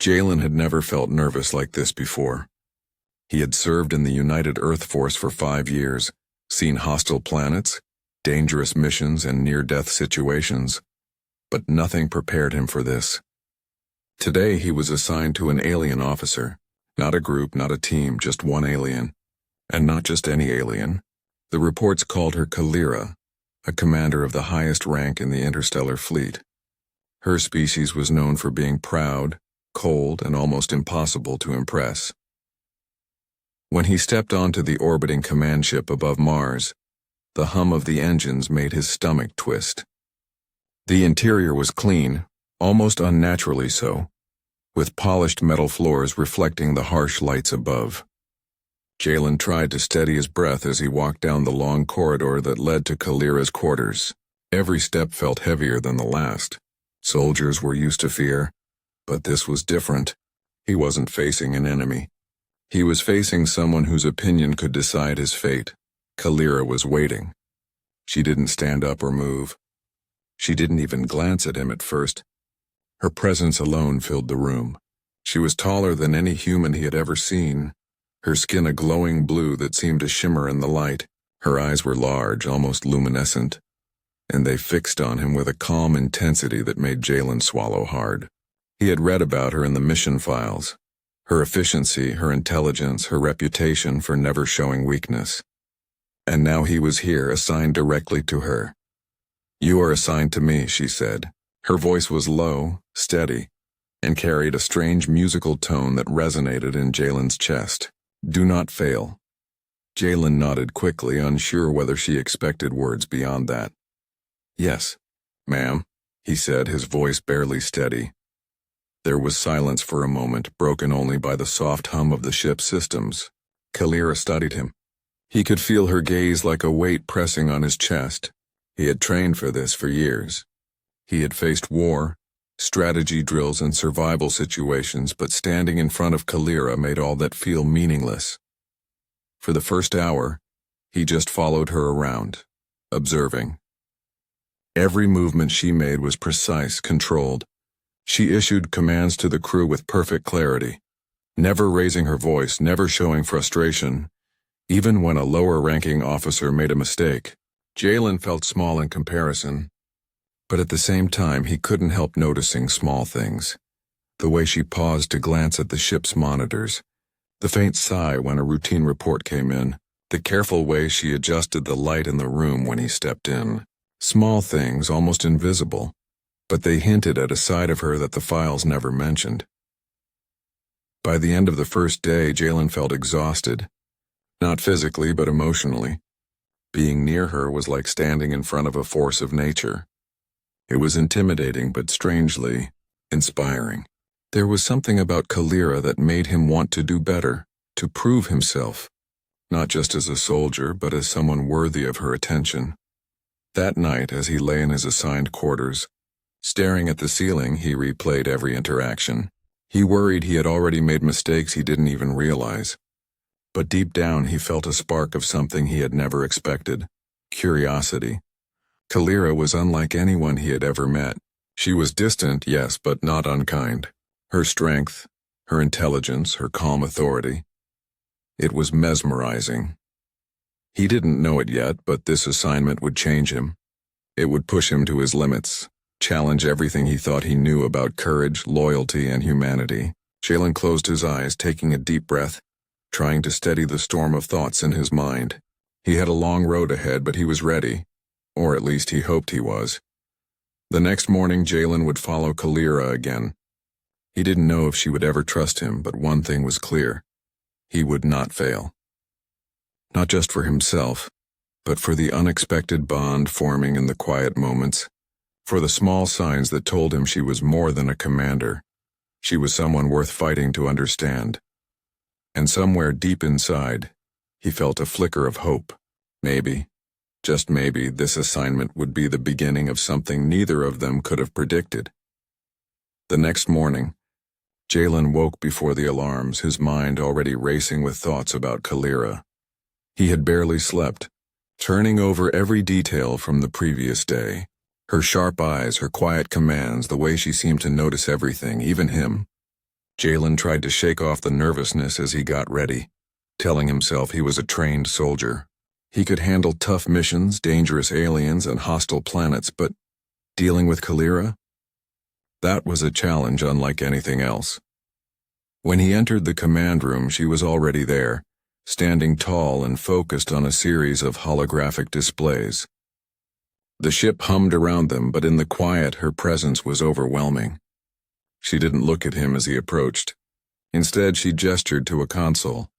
Jalen had never felt nervous like this before. He had served in the United Earth Force for 5 years, seen hostile planets, dangerous missions, and near-death situations, but nothing prepared him for this. Today he was assigned to an alien officer, not a group, not a team, just one alien. And not just any alien. The reports called her Kalira, a commander of the highest rank in the interstellar fleet. Her species was known for being proud, cold, and almost impossible to impress. When he stepped onto the orbiting command ship above Mars, the hum of the engines made his stomach twist. The interior was clean, almost unnaturally so, with polished metal floors reflecting the harsh lights above. Jalen tried to steady his breath as he walked down the long corridor that led to Kalira's quarters. Every step felt heavier than the last. Soldiers were used to fear, but this was different. He wasn't facing an enemy. He was facing someone whose opinion could decide his fate. Kalira was waiting. She didn't stand up or move. She didn't even glance at him at first. Her presence alone filled the room. She was taller than any human he had ever seen, her skin a glowing blue that seemed to shimmer in the light. Her eyes were large, almost luminescent, and they fixed on him with a calm intensity that made Jalen swallow hard. He had read about her in the mission files. Her efficiency, her intelligence, her reputation for never showing weakness. And now he was here, assigned directly to her. "You are assigned to me," she said. Her voice was low, steady, and carried a strange musical tone that resonated in Jalen's chest. "Do not fail." Jalen nodded quickly, unsure whether she expected words beyond that. "Yes, ma'am," he said, his voice barely steady. There was silence for a moment, broken only by the soft hum of the ship's systems. Kalira studied him. He could feel her gaze like a weight pressing on his chest. He had trained for this for years. He had faced war, strategy drills, and survival situations, but standing in front of Kalira made all that feel meaningless. For the first hour, he just followed her around, observing. Every movement she made was precise, controlled. She issued commands to the crew with perfect clarity, never raising her voice, never showing frustration, even when a lower-ranking officer made a mistake. Jalen felt small in comparison, but at the same time he couldn't help noticing small things. The way she paused to glance at the ship's monitors, the faint sigh when a routine report came in, the careful way she adjusted the light in the room when he stepped in. Small things, almost invisible, but they hinted at a side of her that the files never mentioned. By the end of the first day, Jalen felt exhausted, not physically but emotionally. Being near her was like standing in front of a force of nature. It was intimidating but strangely inspiring. There was something about Kalira that made him want to do better, to prove himself, not just as a soldier but as someone worthy of her attention. That night, as he lay in his assigned quarters, staring at the ceiling, he replayed every interaction. He worried he had already made mistakes he didn't even realize. But deep down he felt a spark of something he had never expected: curiosity. Kalira was unlike anyone he had ever met. She was distant, yes, but not unkind. Her strength, her intelligence, her calm authority. It was mesmerizing. He didn't know it yet, but this assignment would change him. It would push him to his limits, challenge everything he thought he knew about courage, loyalty, and humanity. Jalen closed his eyes, taking a deep breath, trying to steady the storm of thoughts in his mind. He had a long road ahead, but he was ready, or at least he hoped he was. The next morning, Jalen would follow Kalira again. He didn't know if she would ever trust him, but one thing was clear: he would not fail. Not just for himself, but for the unexpected bond forming in the quiet moments, for the small signs that told him she was more than a commander. She was someone worth fighting to understand. And somewhere deep inside, he felt a flicker of hope. Maybe, just maybe, this assignment would be the beginning of something neither of them could have predicted. The next morning, Jalen woke before the alarms, his mind already racing with thoughts about Kalira. He had barely slept, turning over every detail from the previous day. Her sharp eyes, her quiet commands, the way she seemed to notice everything, even him. Jalen tried to shake off the nervousness as he got ready, telling himself he was a trained soldier. He could handle tough missions, dangerous aliens, and hostile planets, but dealing with Kalira? That was a challenge unlike anything else. When he entered the command room, she was already there, standing tall and focused on a series of holographic displays. The ship hummed around them, but in the quiet, her presence was overwhelming. She didn't look at him as he approached. Instead, she gestured to a console.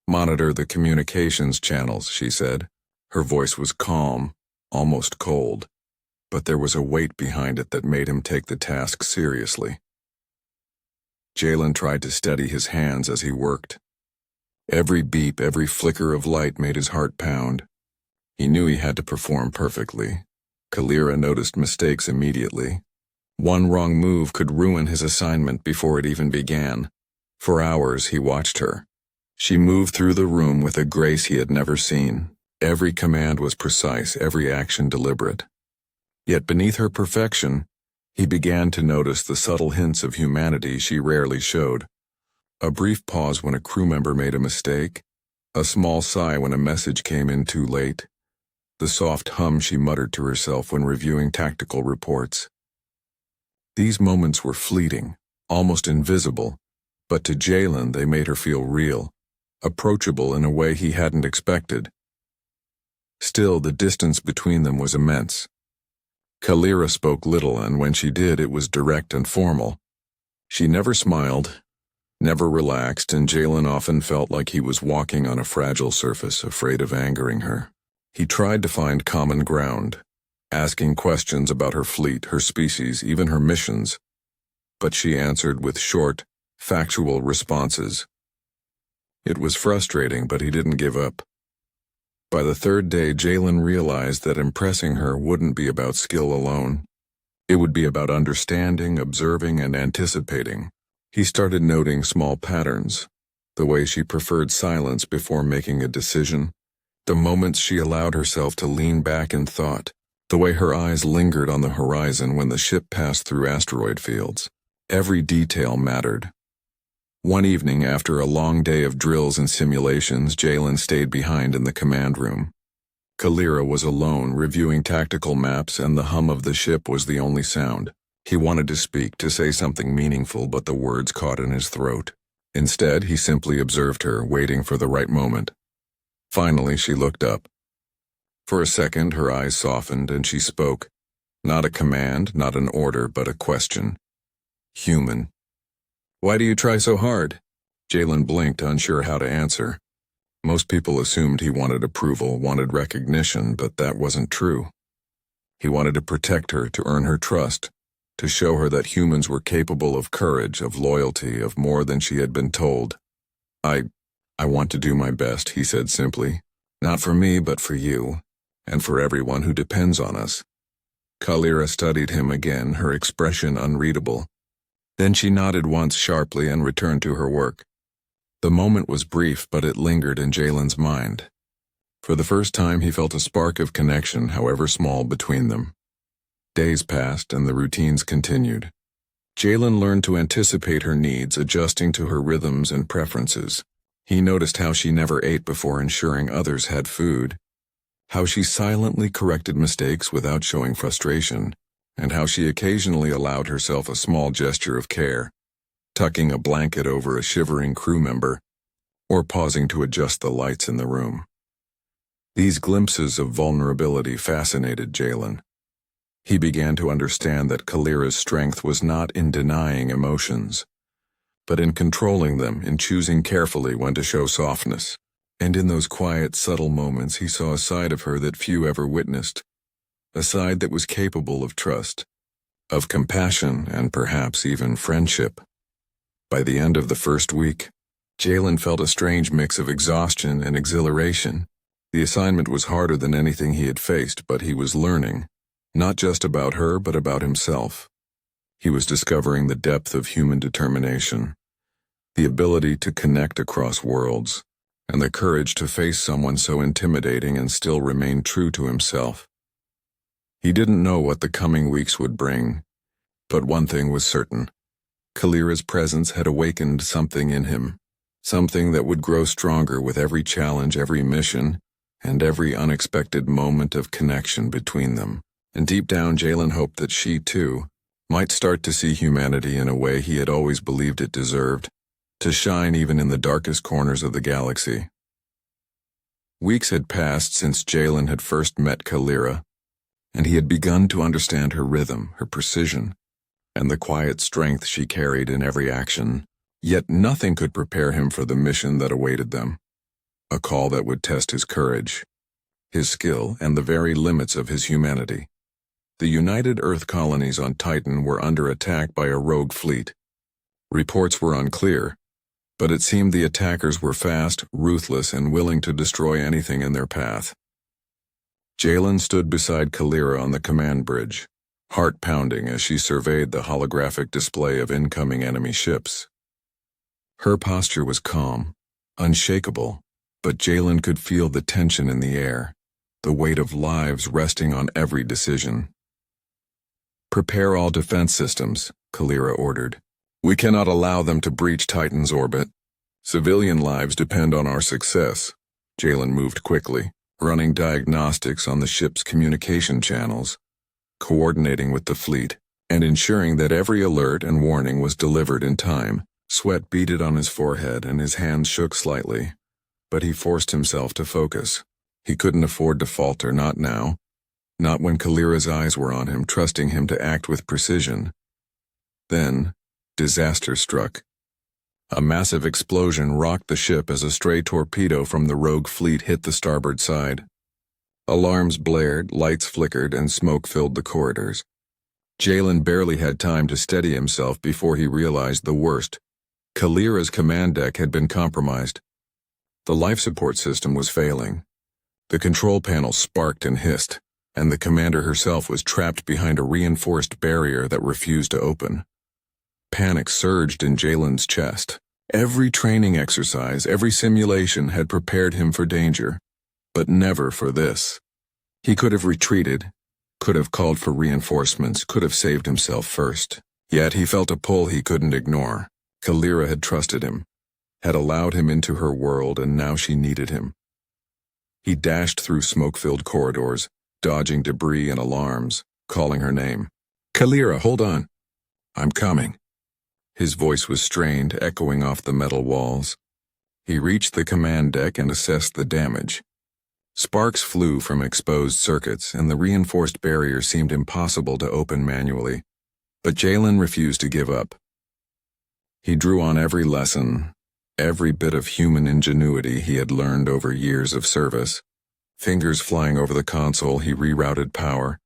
"Monitor the communications channels," she said. Her voice was calm, almost cold, but there was a weight behind it that made him take the task seriously. Jalen tried to steady his hands as he worked. Every beep, every flicker of light made his heart pound. He knew he had to perform perfectly. Kalira noticed mistakes immediately. One wrong move could ruin his assignment before it even began. For hours he watched her. She moved through the room with a grace he had never seen. Every command was precise, every action deliberate. Yet beneath her perfection, he began to notice the subtle hints of humanity she rarely showed. A brief pause when a crew member made a mistake, a small sigh when a message came in too late, the soft hum she muttered to herself when reviewing tactical reports. These moments were fleeting, almost invisible, but to Jalen they made her feel real, approachable in a way he hadn't expected. Still, the distance between them was immense. Kalira spoke little, and when she did, it was direct and formal. She never smiled, never relaxed, and Jalen often felt like he was walking on a fragile surface, afraid of angering her. He tried to find common ground, asking questions about her fleet, her species, even her missions, but she answered with short, factual responses. It was frustrating, but he didn't give up. By the third day, Jalen realized that impressing her wouldn't be about skill alone. It would be about understanding, observing, and anticipating. He started noting small patterns, the way she preferred silence before making a decision, the moments she allowed herself to lean back in thought, the way her eyes lingered on the horizon when the ship passed through asteroid fields. Every detail mattered. One evening, after a long day of drills and simulations, Jalen stayed behind in the command room. Kalira was alone, reviewing tactical maps, and the hum of the ship was the only sound. He wanted to speak, to say something meaningful, but the words caught in his throat. Instead, he simply observed her, waiting for the right moment. Finally, she looked up. For a second, her eyes softened, and she spoke. Not a command, not an order, but a question. Human. "Why do you try so hard?" Jalen blinked, unsure how to answer. Most people assumed he wanted approval, wanted recognition, but that wasn't true. He wanted to protect her, to earn her trust, to show her that humans were capable of courage, of loyalty, of more than she had been told. I want to do my best," he said simply. "Not for me, but for you, and for everyone who depends on us." Kalira studied him again, her expression unreadable. Then she nodded once sharply and returned to her work. The moment was brief, but it lingered in Jalen's mind. For the first time, he felt a spark of connection, however small, between them. Days passed, and the routines continued. Jalen learned to anticipate her needs, adjusting to her rhythms and preferences. He noticed how she never ate before ensuring others had food, how she silently corrected mistakes without showing frustration, and how she occasionally allowed herself a small gesture of care, tucking a blanket over a shivering crew member, or pausing to adjust the lights in the room. These glimpses of vulnerability fascinated Jalen. He began to understand that Kalira's strength was not in denying emotions, but in controlling them, in choosing carefully when to show softness. And in those quiet, subtle moments, he saw a side of her that few ever witnessed, a side that was capable of trust, of compassion, and perhaps even friendship. By the end of the first week, Jalen felt a strange mix of exhaustion and exhilaration. The assignment was harder than anything he had faced, but he was learning, not just about her, but about himself. He was discovering the depth of human determination, the ability to connect across worlds, and the courage to face someone so intimidating and still remain true to himself. He didn't know what the coming weeks would bring, but one thing was certain. Kalira's presence had awakened something in him, something that would grow stronger with every challenge, every mission, and every unexpected moment of connection between them. And deep down, Jalen hoped that she, too, might start to see humanity in a way he had always believed it deserved, to shine even in the darkest corners of the galaxy. Weeks had passed since Jalen had first met Kalira, and he had begun to understand her rhythm, her precision, and the quiet strength she carried in every action. Yet nothing could prepare him for the mission that awaited them, a call that would test his courage, his skill, and the very limits of his humanity. The United Earth colonies on Titan were under attack by a rogue fleet. Reports were unclear, but it seemed the attackers were fast, ruthless, and willing to destroy anything in their path. Jalen stood beside Kalira on the command bridge, heart pounding as she surveyed the holographic display of incoming enemy ships. Her posture was calm, unshakable, but Jalen could feel the tension in the air, the weight of lives resting on every decision. "Prepare all defense systems," Kalira ordered. "We cannot allow them to breach Titan's orbit. Civilian lives depend on our success." Jalen moved quickly, running diagnostics on the ship's communication channels, coordinating with the fleet, and ensuring that every alert and warning was delivered in time. Sweat beaded on his forehead and his hands shook slightly, but he forced himself to focus. He couldn't afford to falter, not now. Not when Kalira's eyes were on him, trusting him to act with precision. Then, disaster struck. A massive explosion rocked the ship as a stray torpedo from the rogue fleet hit the starboard side. Alarms blared, lights flickered, and smoke filled the corridors. Jalen barely had time to steady himself before he realized the worst. Kalira's command deck had been compromised. The life support system was failing. The control panel sparked and hissed, and the commander herself was trapped behind a reinforced barrier that refused to open. Panic surged in Jalen's chest. Every training exercise, every simulation had prepared him for danger, but never for this. He could have retreated, could have called for reinforcements, could have saved himself first. Yet he felt a pull he couldn't ignore. Kalira had trusted him, had allowed him into her world, and now she needed him. He dashed through smoke-filled corridors, dodging debris and alarms, calling her name. "Kalira, hold on. I'm coming." His voice was strained, echoing off the metal walls. He reached the command deck and assessed the damage. Sparks flew from exposed circuits, and the reinforced barrier seemed impossible to open manually. But Jalen refused to give up. He drew on every lesson, every bit of human ingenuity he had learned over years of service. Fingers flying over the console, he rerouted power,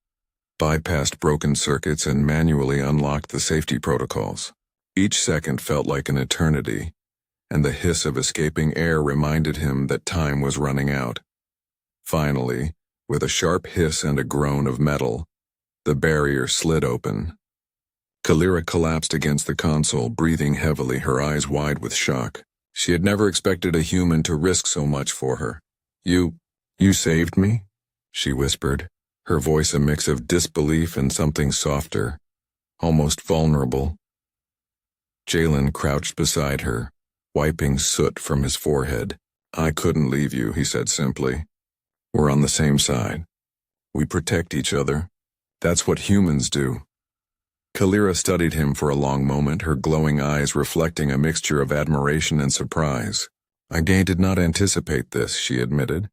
bypassed broken circuits, and manually unlocked the safety protocols. Each second felt like an eternity, and the hiss of escaping air reminded him that time was running out. Finally, with a sharp hiss and a groan of metal, the barrier slid open. Kalira collapsed against the console, breathing heavily, her eyes wide with shock. She had never expected a human to risk so much for her. You saved me?" she whispered, her voice a mix of disbelief and something softer, almost vulnerable. Jalen crouched beside her, wiping soot from his forehead. "I couldn't leave you," he said simply. "We're on the same side. We protect each other. That's what humans do." Kalira studied him for a long moment, her glowing eyes reflecting a mixture of admiration and surprise. "I did not anticipate this," she admitted.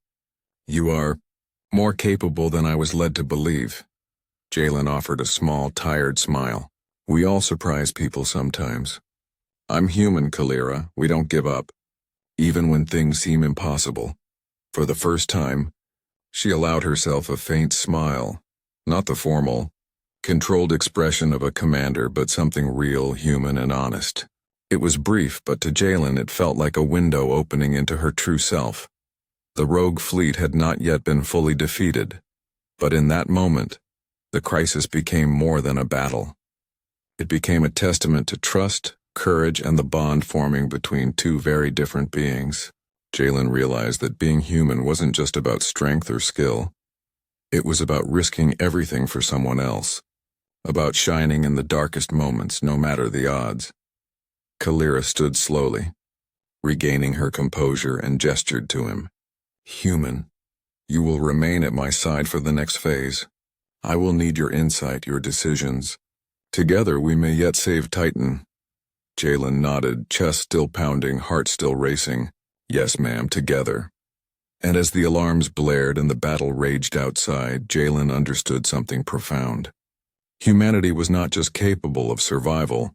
"You are more capable than I was led to believe." Jalen offered a small, tired smile. "We all surprise people sometimes. I'm human, Kalira. We don't give up, even when things seem impossible." For the first time, she allowed herself a faint smile, not the formal, controlled expression of a commander, but something real, human, and honest. It was brief, but to Jalen it felt like a window opening into her true self. The rogue fleet had not yet been fully defeated, but in that moment, the crisis became more than a battle. It became a testament to trust, courage, and the bond forming between two very different beings. Jalen realized that being human wasn't just about strength or skill. It was about risking everything for someone else, about shining in the darkest moments, no matter the odds. Kalira stood slowly, regaining her composure, and gestured to him. Human, you will remain at my side for the next phase. I will need your insight, your decisions. Together we may yet save Titan. Jalen nodded, chest still pounding, heart still racing. Yes, ma'am, together. And as the alarms blared and the battle raged outside, Jalen understood something profound. Humanity was not just capable of survival.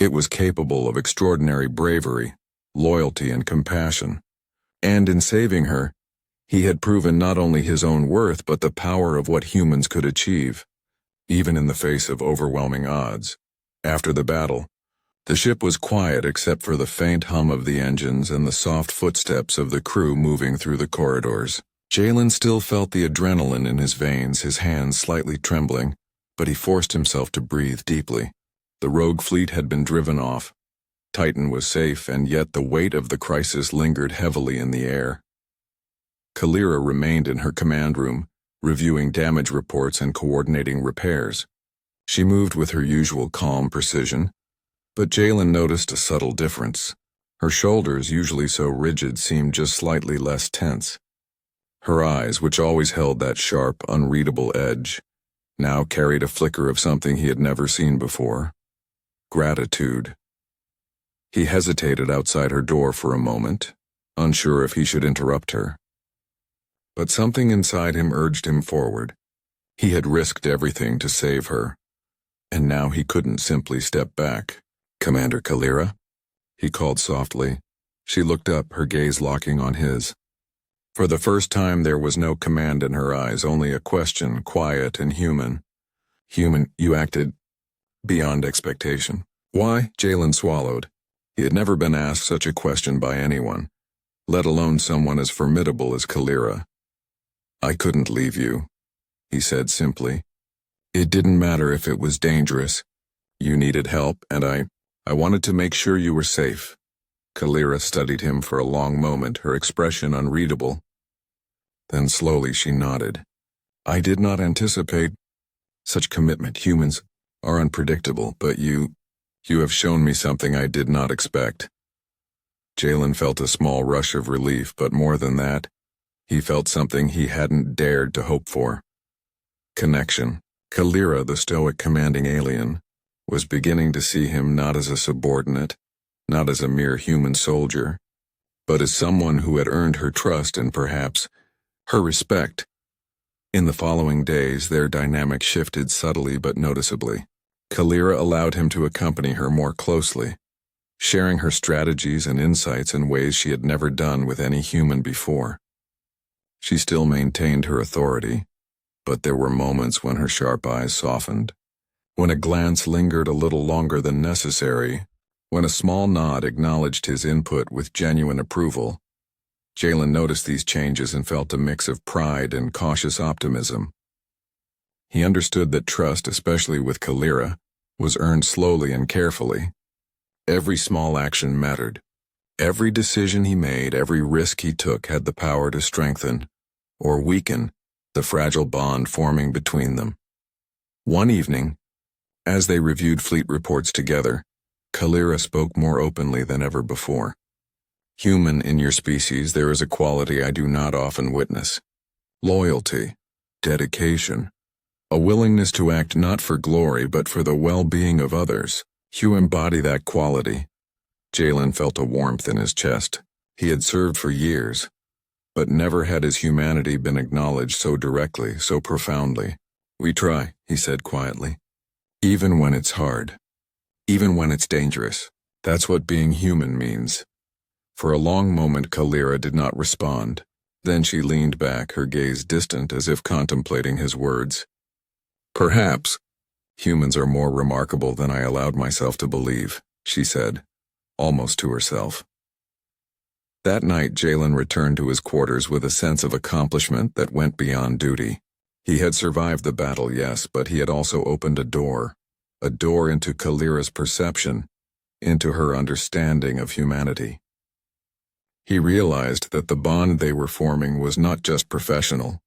It was capable of extraordinary bravery, loyalty, and compassion. And in saving her, he had proven not only his own worth but the power of what humans could achieve, even in the face of overwhelming odds. After the battle, the ship was quiet except for the faint hum of the engines and the soft footsteps of the crew moving through the corridors. Jalen still felt the adrenaline in his veins, his hands slightly trembling, but he forced himself to breathe deeply. The rogue fleet had been driven off. Titan was safe, and yet the weight of the crisis lingered heavily in the air. Kalira remained in her command room, reviewing damage reports and coordinating repairs. She moved with her usual calm precision, but Jalen noticed a subtle difference. Her shoulders, usually so rigid, seemed just slightly less tense. Her eyes, which always held that sharp, unreadable edge, now carried a flicker of something he had never seen before. Gratitude. He hesitated outside her door for a moment, unsure if he should interrupt her. But something inside him urged him forward. He had risked everything to save her, and now he couldn't simply step back. Commander Kalira? He called softly. She looked up, her gaze locking on his. For the first time there was no command in her eyes, only a question, quiet and human. Human, you acted beyond expectation. Why? Jalen swallowed. He had never been asked such a question by anyone, let alone someone as formidable as Kalira. I couldn't leave you, he said simply. It didn't matter if it was dangerous. You needed help, and I wanted to make sure you were safe. Kalira studied him for a long moment, her expression unreadable. Then slowly she nodded. I did not anticipate such commitment. Humans are unpredictable, but you have shown me something I did not expect. Jalen felt a small rush of relief, but more than that, he felt something he hadn't dared to hope for. Connection. Kalira, the stoic commanding alien, was beginning to see him not as a subordinate, not as a mere human soldier, but as someone who had earned her trust and perhaps her respect. In the following days, their dynamic shifted subtly but noticeably. Kalira allowed him to accompany her more closely, sharing her strategies and insights in ways she had never done with any human before. She still maintained her authority, but there were moments when her sharp eyes softened, when a glance lingered a little longer than necessary, when a small nod acknowledged his input with genuine approval. Jalen noticed these changes and felt a mix of pride and cautious optimism. He understood that trust, especially with Kalira, was earned slowly and carefully. Every small action mattered. Every decision he made, every risk he took had the power to strengthen or weaken the fragile bond forming between them. One evening, as they reviewed fleet reports together, Kalira spoke more openly than ever before. Human, in your species, there is a quality I do not often witness. Loyalty, dedication, a willingness to act not for glory but for the well-being of others. You embody that quality. Jalen felt a warmth in his chest. He had served for years, but never had his humanity been acknowledged so directly, so profoundly. We try, he said quietly. Even when it's hard. Even when it's dangerous. That's what being human means. For a long moment Kalira did not respond. Then she leaned back, her gaze distant as if contemplating his words. Perhaps humans are more remarkable than I allowed myself to believe, she said, almost to herself. That night Jalen returned to his quarters with a sense of accomplishment that went beyond duty. He had survived the battle, yes, but he had also opened a door into Kalira's perception, into her understanding of humanity. He realized that the bond they were forming was not just professional.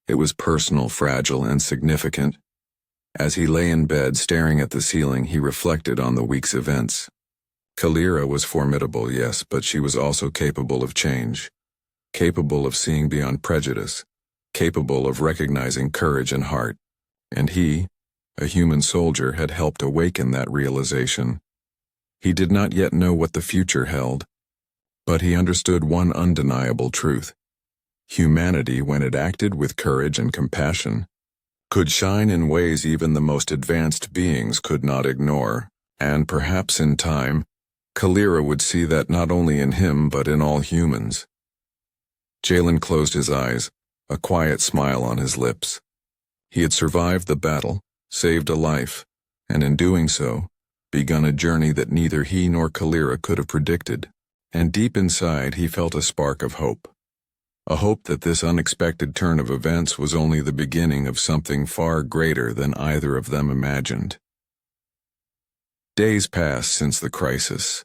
It was personal, fragile, and significant. As he lay in bed staring at the ceiling, he reflected on the week's events. Kalira was formidable, yes, but she was also capable of change, capable of seeing beyond prejudice, capable of recognizing courage and heart. And he, a human soldier, had helped awaken that realization. He did not yet know what the future held, but he understood one undeniable truth. Humanity, when it acted with courage and compassion, could shine in ways even the most advanced beings could not ignore, and perhaps in time, Kalira would see that not only in him but in all humans. Jalen closed his eyes, a quiet smile on his lips. He had survived the battle, saved a life, and in doing so, begun a journey that neither he nor Kalira could have predicted, and deep inside he felt a spark of hope. A hope that this unexpected turn of events was only the beginning of something far greater than either of them imagined. Days passed since the crisis,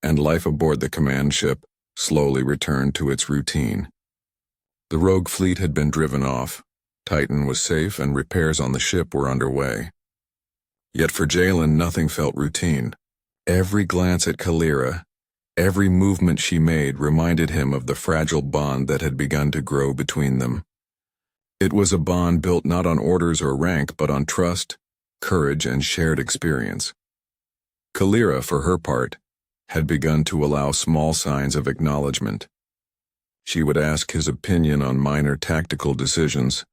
and life aboard the command ship slowly returned to its routine. The rogue fleet had been driven off, Titan was safe, and repairs on the ship were underway. Yet for Jalen, nothing felt routine. Every glance at Kalira, every movement she made reminded him of the fragile bond that had begun to grow between them. It was a bond built not on orders or rank, but on trust, courage, and shared experience. Kalira, for her part, had begun to allow small signs of acknowledgement. She would ask his opinion on minor tactical decisions,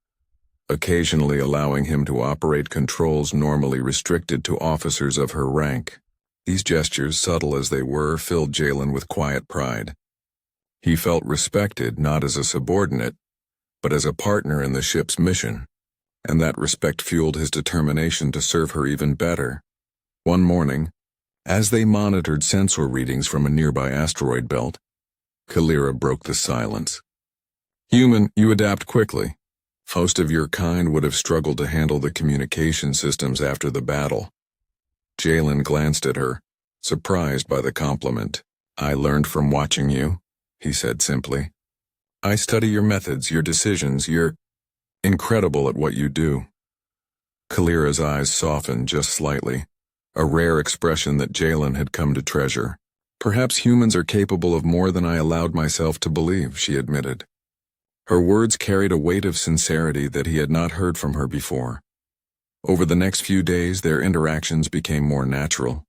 occasionally allowing him to operate controls normally restricted to officers of her rank. These gestures, subtle as they were, filled Jalen with quiet pride. He felt respected not as a subordinate, but as a partner in the ship's mission, and that respect fueled his determination to serve her even better. One morning, as they monitored sensor readings from a nearby asteroid belt, Kalira broke the silence. "Human, you adapt quickly. Most of your kind would have struggled to handle the communication systems after the battle." Jalen glanced at her, surprised by the compliment. "I learned from watching you," he said simply. "I study your methods, your decisions. You're incredible at what you do." Kalira's eyes softened just slightly, a rare expression that Jalen had come to treasure. "Perhaps humans are capable of more than I allowed myself to believe," she admitted. Her words carried a weight of sincerity that he had not heard from her before. Over the next few days, their interactions became more natural.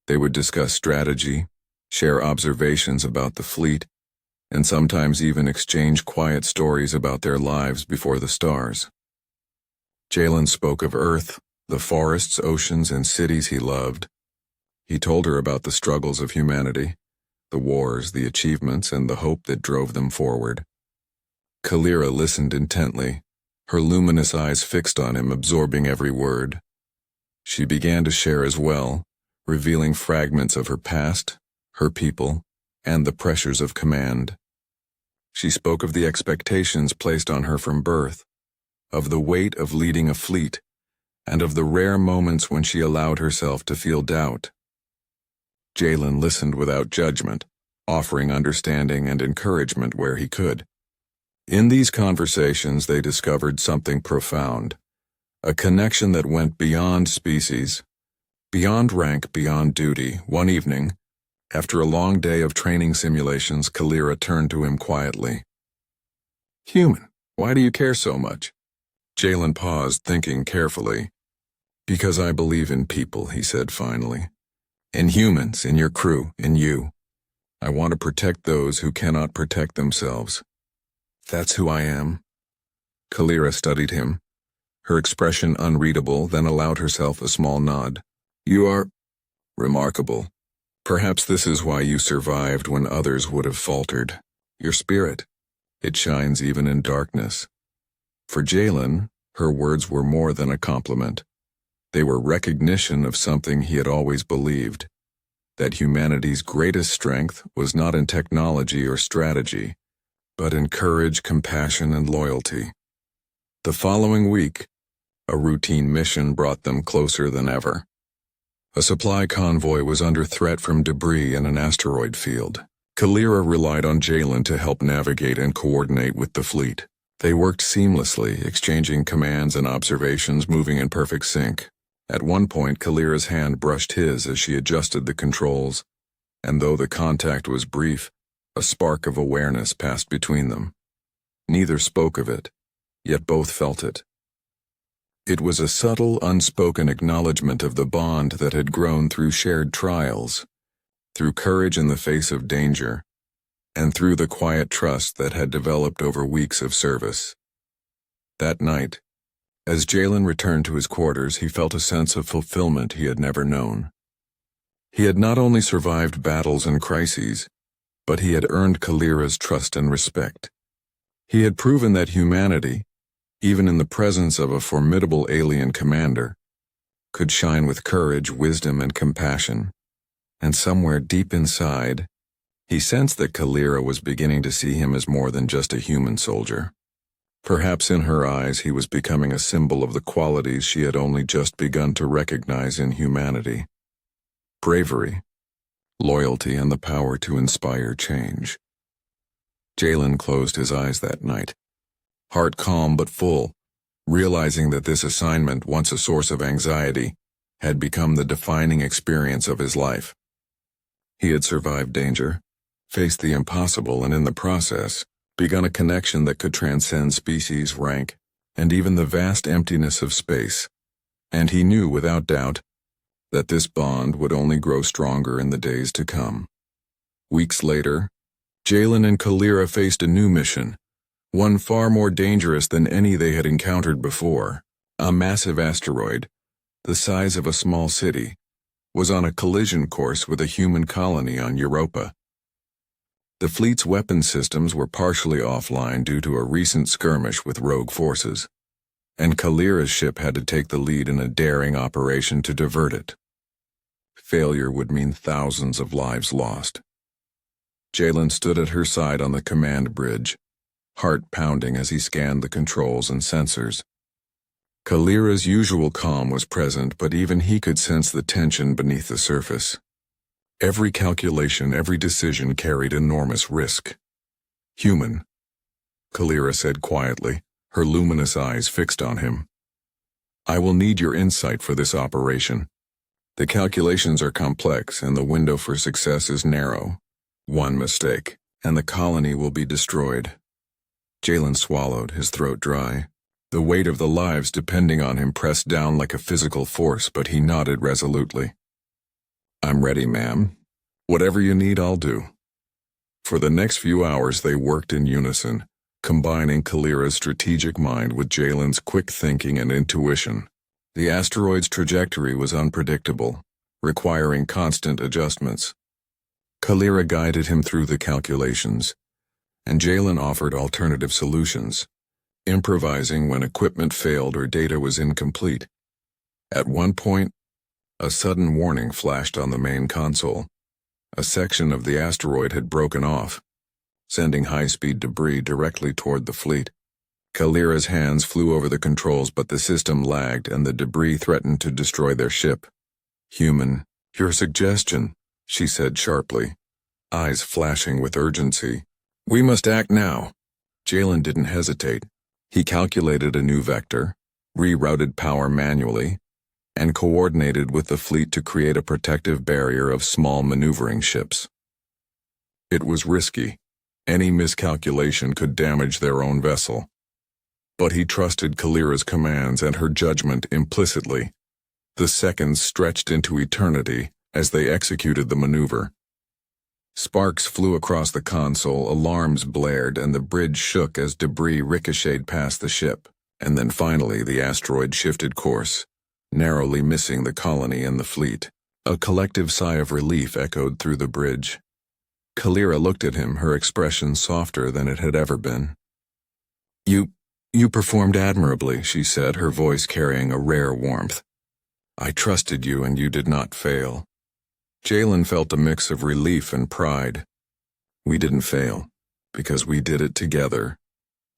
They would discuss strategy, share observations about the fleet, and sometimes even exchange quiet stories about their lives before the stars. Jalen spoke of Earth, the forests, oceans, and cities he loved. He told her about the struggles of humanity, the wars, the achievements, and the hope that drove them forward. Kalira listened intently, her luminous eyes fixed on him, absorbing every word. She began to share as well, revealing fragments of her past, her people, and the pressures of command. She spoke of the expectations placed on her from birth, of the weight of leading a fleet, and of the rare moments when she allowed herself to feel doubt. Jalen listened without judgment, offering understanding and encouragement where he could. In these conversations, they discovered something profound, a connection that went beyond species, beyond rank, beyond duty. One evening, after a long day of training simulations, Kalira turned to him quietly. "Human, why do you care so much?" Jalen paused, thinking carefully. "Because I believe in people," he said finally. "In humans, in your crew, in you. I want to protect those who cannot protect themselves. That's who I am." Kalira studied him, her expression unreadable, then allowed herself a small nod. "You are remarkable. Perhaps this is why you survived when others would have faltered. Your spirit, it shines even in darkness." For Jalen, her words were more than a compliment. They were recognition of something he had always believed, that humanity's greatest strength was not in technology or strategy, but in courage, compassion, and loyalty. The following week, a routine mission brought them closer than ever. A supply convoy was under threat from debris in an asteroid field. Kalira relied on Jalen to help navigate and coordinate with the fleet. They worked seamlessly, exchanging commands and observations, moving in perfect sync. At one point, Kalira's hand brushed his as she adjusted the controls, and though the contact was brief, a spark of awareness passed between them. Neither spoke of it, yet both felt it. It was a subtle, unspoken acknowledgement of the bond that had grown through shared trials, through courage in the face of danger, and through the quiet trust that had developed over weeks of service. That night, as Jalen returned to his quarters, he felt a sense of fulfillment he had never known. He had not only survived battles and crises, but he had earned Kalira's trust and respect. He had proven that humanity, even in the presence of a formidable alien commander, could shine with courage, wisdom, and compassion. And somewhere deep inside, he sensed that Kalira was beginning to see him as more than just a human soldier. Perhaps in her eyes he was becoming a symbol of the qualities she had only just begun to recognize in humanity: bravery, loyalty, and the power to inspire change. Jalen closed his eyes that night, heart calm but full, realizing that this assignment, once a source of anxiety, had become the defining experience of his life. He had survived danger, faced the impossible, and in the process, begun a connection that could transcend species, rank, and even the vast emptiness of space. And he knew without doubt that this bond would only grow stronger in the days to come. Weeks later, Jalen and Kalira faced a new mission, one far more dangerous than any they had encountered before. A massive asteroid, the size of a small city, was on a collision course with a human colony on Europa. The fleet's weapon systems were partially offline due to a recent skirmish with rogue forces, and Kalira's ship had to take the lead in a daring operation to divert it. Failure would mean thousands of lives lost. Jalen stood at her side on the command bridge, heart pounding as he scanned the controls and sensors. Kalira's usual calm was present, but even he could sense the tension beneath the surface. Every calculation, every decision carried enormous risk. "Human," Kalira said quietly, her luminous eyes fixed on him. "I will need your insight for this operation. The calculations are complex, and the window for success is narrow. One mistake, and the colony will be destroyed." Jalen swallowed, his throat dry. The weight of the lives depending on him pressed down like a physical force, but he nodded resolutely. "I'm ready, ma'am. Whatever you need, I'll do." For the next few hours they worked in unison, combining Kalira's strategic mind with Jalen's quick thinking and intuition. The asteroid's trajectory was unpredictable, requiring constant adjustments. Kalira guided him through the calculations, and Jalen offered alternative solutions, improvising when equipment failed or data was incomplete. At one point, a sudden warning flashed on the main console. A section of the asteroid had broken off, sending high-speed debris directly toward the fleet. Kalira's hands flew over the controls, but the system lagged and the debris threatened to destroy their ship. "Human, your suggestion," she said sharply, eyes flashing with urgency. "We must act now." Jalen didn't hesitate. He calculated a new vector, rerouted power manually, and coordinated with the fleet to create a protective barrier of small maneuvering ships. It was risky. Any miscalculation could damage their own vessel. But he trusted Kalira's commands and her judgment implicitly. The seconds stretched into eternity as they executed the maneuver. Sparks flew across the console, alarms blared, and the bridge shook as debris ricocheted past the ship. And then finally the asteroid shifted course, narrowly missing the colony and the fleet. A collective sigh of relief echoed through the bridge. Kalira looked at him, her expression softer than it had ever been. You performed admirably," she said, her voice carrying a rare warmth. "I trusted you and you did not fail." Jalen felt a mix of relief and pride. "We didn't fail, because we did it together,"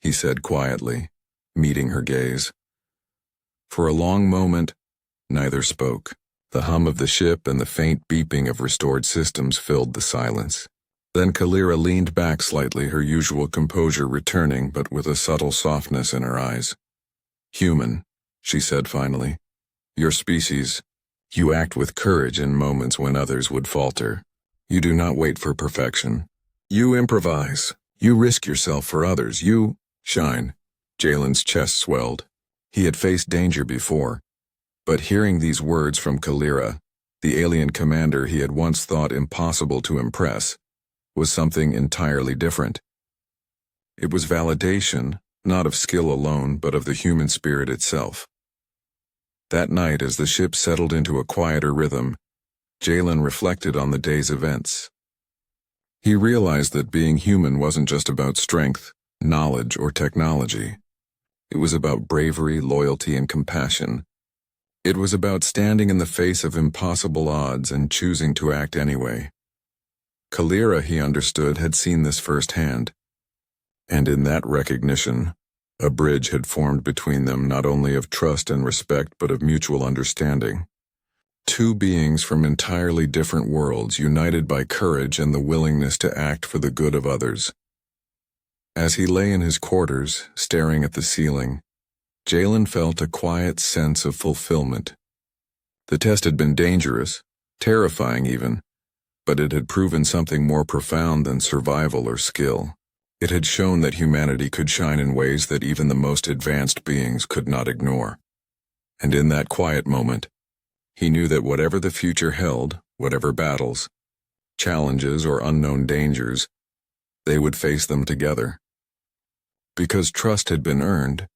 he said quietly, meeting her gaze. For a long moment, neither spoke. The hum of the ship and the faint beeping of restored systems filled the silence. Then Kalira leaned back slightly, her usual composure returning, but with a subtle softness in her eyes. "Human," she said finally. "Your species, you act with courage in moments when others would falter. You do not wait for perfection. You improvise. You risk yourself for others. You shine. Jalen's chest swelled. He had faced danger before, but hearing these words from Kalira, the alien commander he had once thought impossible to impress, was something entirely different. It was validation, not of skill alone, but of the human spirit itself. That night, as the ship settled into a quieter rhythm, Jalen reflected on the day's events. He realized that being human wasn't just about strength, knowledge, or technology. It was about bravery, loyalty, and compassion. It was about standing in the face of impossible odds and choosing to act anyway. Kalira, he understood, had seen this firsthand. And in that recognition, a bridge had formed between them, not only of trust and respect, but of mutual understanding. Two beings from entirely different worlds, united by courage and the willingness to act for the good of others. As he lay in his quarters, staring at the ceiling, Jalen felt a quiet sense of fulfillment. The test had been dangerous, terrifying even, but it had proven something more profound than survival or skill. It had shown that humanity could shine in ways that even the most advanced beings could not ignore. And in that quiet moment, he knew that whatever the future held, whatever battles, challenges, or unknown dangers, they would face them together. Because trust had been earned,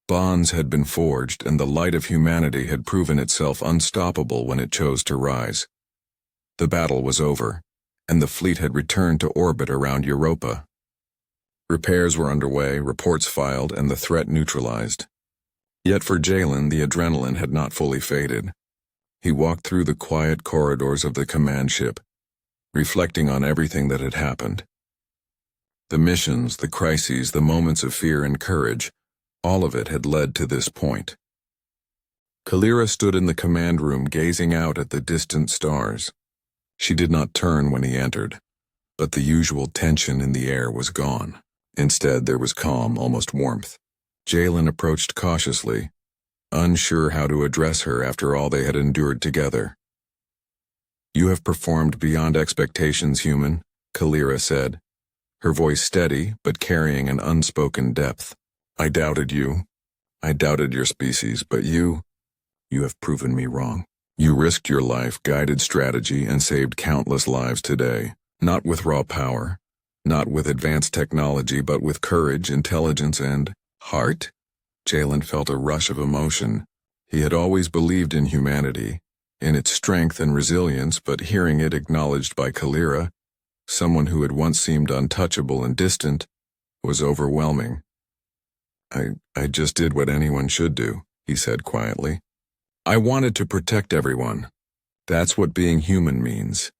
bonds had been forged, and the light of humanity had proven itself unstoppable when it chose to rise. The battle was over, and the fleet had returned to orbit around Europa. Repairs were underway, reports filed, and the threat neutralized. Yet for Jalen, the adrenaline had not fully faded. He walked through the quiet corridors of the command ship, reflecting on everything that had happened. The missions, the crises, the moments of fear and courage, all of it had led to this point. Kalira stood in the command room gazing out at the distant stars. She did not turn when he entered, but the usual tension in the air was gone. Instead, there was calm, almost warmth. Jalen approached cautiously, unsure how to address her after all they had endured together. "You have performed beyond expectations, human," Kalira said, her voice steady but carrying an unspoken depth. "I doubted you. I doubted your species, but you have proven me wrong. You risked your life, guided strategy, and saved countless lives today, not with raw power, not with advanced technology, but with courage, intelligence, and heart." Jalen felt a rush of emotion. He had always believed in humanity, in its strength and resilience, but hearing it acknowledged by Kalira, someone who had once seemed untouchable and distant, was overwhelming. I just did what anyone should do," he said quietly. "I wanted to protect everyone. That's what being human means."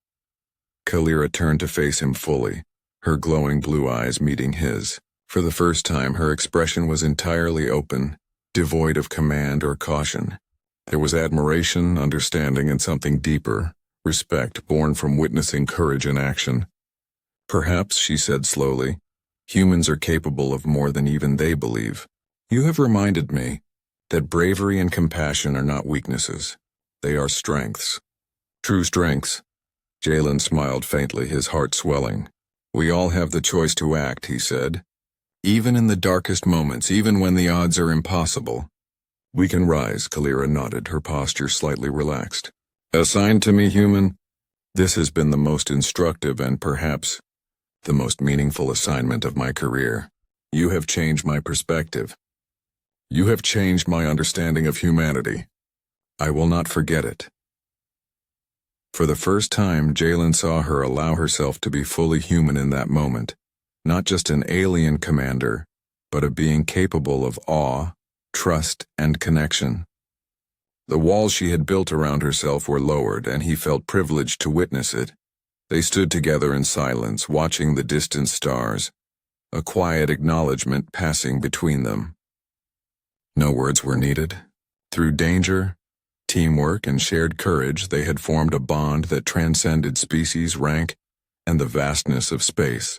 Kalira turned to face him fully, her glowing blue eyes meeting his. For the first time, her expression was entirely open, devoid of command or caution. There was admiration, understanding, and something deeper, respect born from witnessing courage in action. "Perhaps," she said slowly, "humans are capable of more than even they believe. You have reminded me that bravery and compassion are not weaknesses. They are strengths. True strengths." Jalen smiled faintly, his heart swelling. "We all have the choice to act," he said. "Even in the darkest moments, even when the odds are impossible. We can rise." Kalira nodded, her posture slightly relaxed. "Assigned to me, human, this has been the most instructive and perhaps the most meaningful assignment of my career. You have changed my perspective. You have changed my understanding of humanity. I will not forget it." For the first time, Jalen saw her allow herself to be fully human in that moment. Not just an alien commander, but a being capable of awe, trust, and connection. The walls she had built around herself were lowered, and he felt privileged to witness it. They stood together in silence, watching the distant stars, a quiet acknowledgement passing between them. No words were needed. Through danger, teamwork, and shared courage, they had formed a bond that transcended species, rank, and the vastness of space.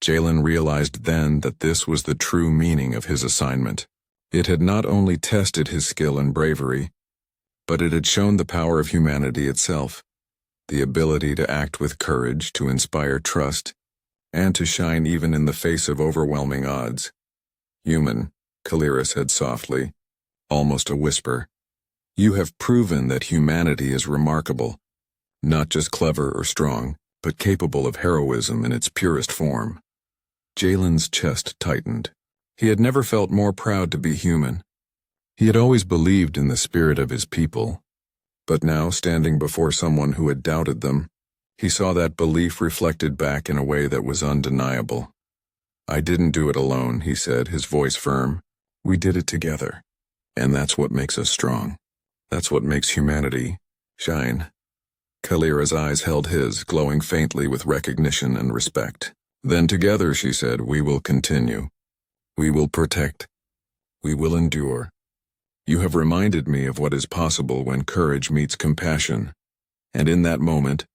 Jalen realized then that this was the true meaning of his assignment. It had not only tested his skill and bravery, but it had shown the power of humanity itself. the ability to act with courage, to inspire trust, and to shine even in the face of overwhelming odds. Human, Kalira said softly, almost a whisper. You have proven that humanity is remarkable, not just clever or strong, but capable of heroism in its purest form. Jalen's chest tightened. He had never felt more proud to be human. He had always believed in the spirit of his people, but now, standing before someone who had doubted them, he saw that belief reflected back in a way that was undeniable. I didn't do it alone, he said, his voice firm. We did it together. And that's what makes us strong. That's what makes humanity shine. Kalira's eyes held his, glowing faintly with recognition and respect. Then together, she said, we will continue. We will protect. We will endure. You have reminded me of what is possible when courage meets compassion. And in that moment,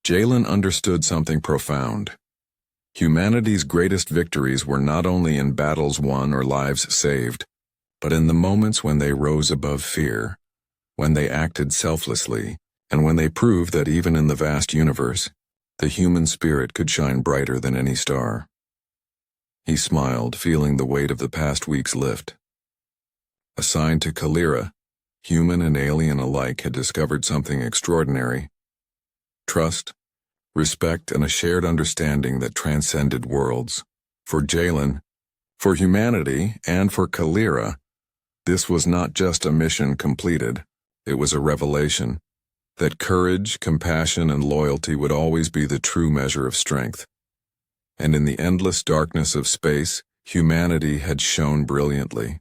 Jalen understood something profound. Humanity's greatest victories were not only in battles won or lives saved, but in the moments when they rose above fear, when they acted selflessly, and when they proved that even in the vast universe, the human spirit could shine brighter than any star. He smiled, feeling the weight of the past weeks lift. Assigned to Kalira, human and alien alike had discovered something extraordinary. Trust, respect, and a shared understanding that transcended worlds. For Jalen, for humanity, and for Kalira, this was not just a mission completed, it was a revelation that courage, compassion, and loyalty would always be the true measure of strength. And in the endless darkness of space, humanity had shone brilliantly.